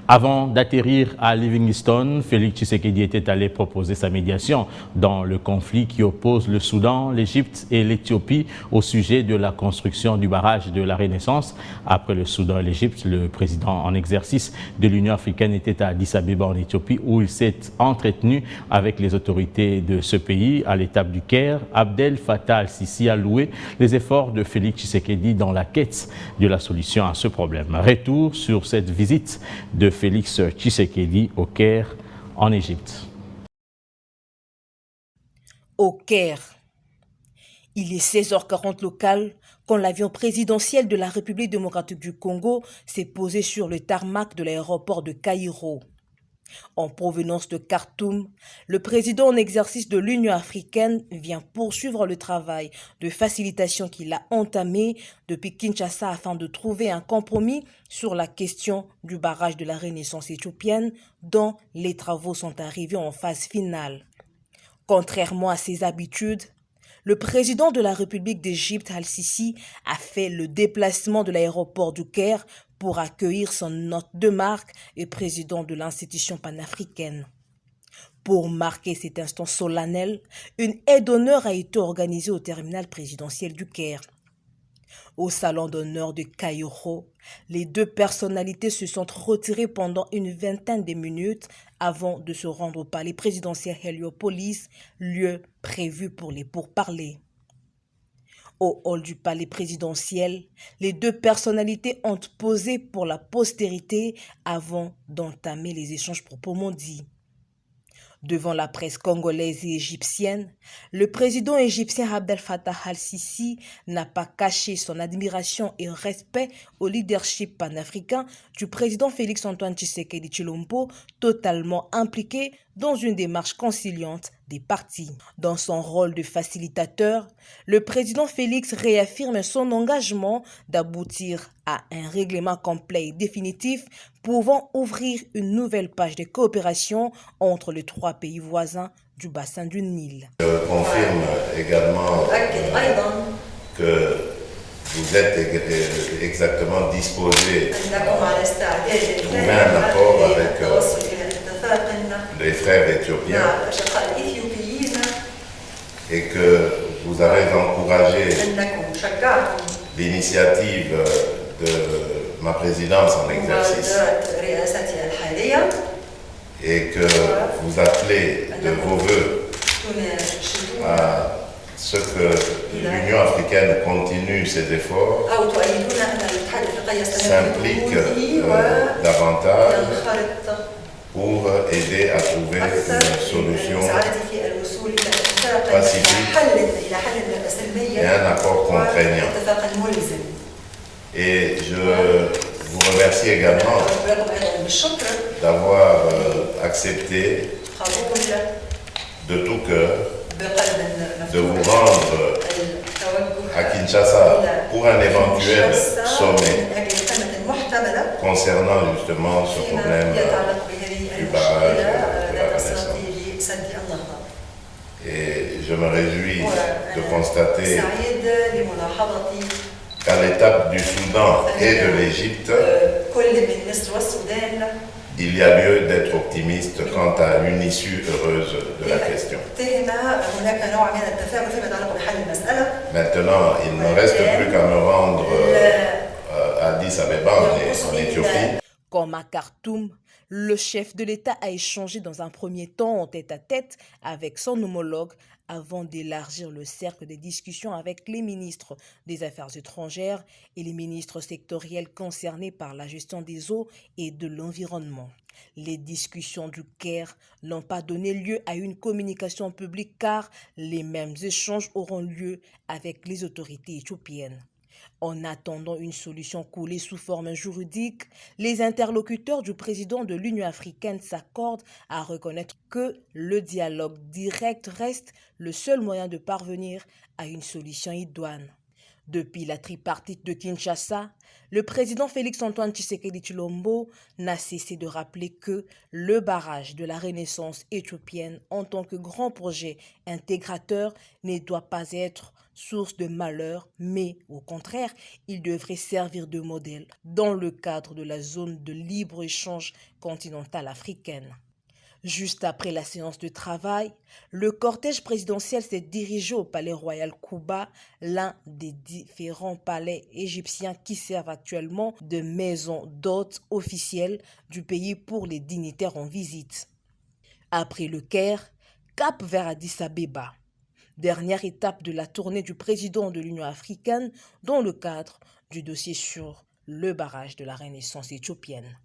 Avant d'atterrir à Livingstone, Félix Tshisekedi était allé proposer sa médiation dans le conflit qui oppose le Soudan, l'Égypte et l'Éthiopie au sujet de la construction du barrage de la Renaissance. Après le Soudan et l'Égypte, le président en exercice de l'Union africaine était à Addis Abeba en Éthiopie où il s'est entretenu avec les autorités de ce pays. À l'étape du Caire, Abdel Fattah al-Sisi a loué les efforts de Félix Tshisekedi dans la quête de la solution à ce problème. Retour sur cette visite de Félix Tshisekedi au Caire, en Égypte. Au Caire, il est 16h40 local quand l'avion présidentiel de la République démocratique du Congo s'est posé sur le tarmac de l'aéroport de Caïro. En provenance de Khartoum, le président en exercice de l'Union africaine vient poursuivre le travail de facilitation qu'il a entamé depuis Kinshasa afin de trouver un compromis sur la question du barrage de la Renaissance éthiopienne dont les travaux sont arrivés en phase finale. Contrairement à ses habitudes, le président de la République d'Égypte, Al-Sisi, a fait le déplacement de l'aéroport du Caire pour accueillir son hôte de marque et président de l'institution panafricaine. Pour marquer cet instant solennel, une aide d'honneur a été organisée au terminal présidentiel du Caire. Au salon d'honneur de Caïro, les deux personnalités se sont retirées pendant une vingtaine de minutes avant de se rendre au palais présidentiel Héliopolis, lieu prévu pour les pourparlers. Au hall du palais présidentiel, les deux personnalités ont posé pour la postérité avant d'entamer les échanges proprement dits. Devant la presse congolaise et égyptienne, le président égyptien Abdel Fattah al-Sisi n'a pas caché son admiration et respect au leadership panafricain du président Félix-Antoine Tshisekedi Tshilombo, totalement impliqué dans une démarche conciliante des partis. Dans son rôle de facilitateur, le président Félix réaffirme son engagement d'aboutir à un règlement complet et définitif pouvant ouvrir une nouvelle page de coopération entre les trois pays voisins du bassin du Nil. Je confirme également que vous êtes exactement disposé à trouver un accord avec les frères éthiopiens et que vous avez encouragé l'initiative de ma présidence en exercice et que vous appelez de vos voeux à ce que l'Union africaine continue ses efforts, s'implique davantage pour aider à trouver une solution pacifique et un accord contraignant. Et je vous remercie également d'avoir accepté de tout cœur de vous rendre à Kinshasa pour un éventuel sommet concernant justement ce problème du barrage de la Renaissance. Et je me réjouis de constater qu'à l'étape du Soudan et de l'Égypte, il y a lieu d'être optimiste quant à une issue heureuse de la question. Maintenant, il ne reste plus qu'à me rendre à Addis Abeba en Éthiopie. Comme à Khartoum, le chef de l'État a échangé dans un premier temps en tête-à-tête avec son homologue avant d'élargir le cercle des discussions avec les ministres des Affaires étrangères et les ministres sectoriels concernés par la gestion des eaux et de l'environnement. Les discussions du Caire n'ont pas donné lieu à une communication publique car les mêmes échanges auront lieu avec les autorités éthiopiennes. En attendant une solution coulée sous forme juridique, les interlocuteurs du président de l'Union africaine s'accordent à reconnaître que le dialogue direct reste le seul moyen de parvenir à une solution idoine. Depuis la tripartite de Kinshasa, le président Félix-Antoine Tshisekedi Tshilombo n'a cessé de rappeler que le barrage de la Renaissance éthiopienne en tant que grand projet intégrateur ne doit pas être source de malheur, mais au contraire, il devrait servir de modèle dans le cadre de la zone de libre-échange continentale africaine. Juste après la séance de travail, le cortège présidentiel s'est dirigé au palais royal Kuba, l'un des différents palais égyptiens qui servent actuellement de maison d'hôtes officielle du pays pour les dignitaires en visite. Après le Caire, cap vers Addis Abeba, dernière étape de la tournée du président de l'Union africaine dans le cadre du dossier sur le barrage de la Renaissance éthiopienne.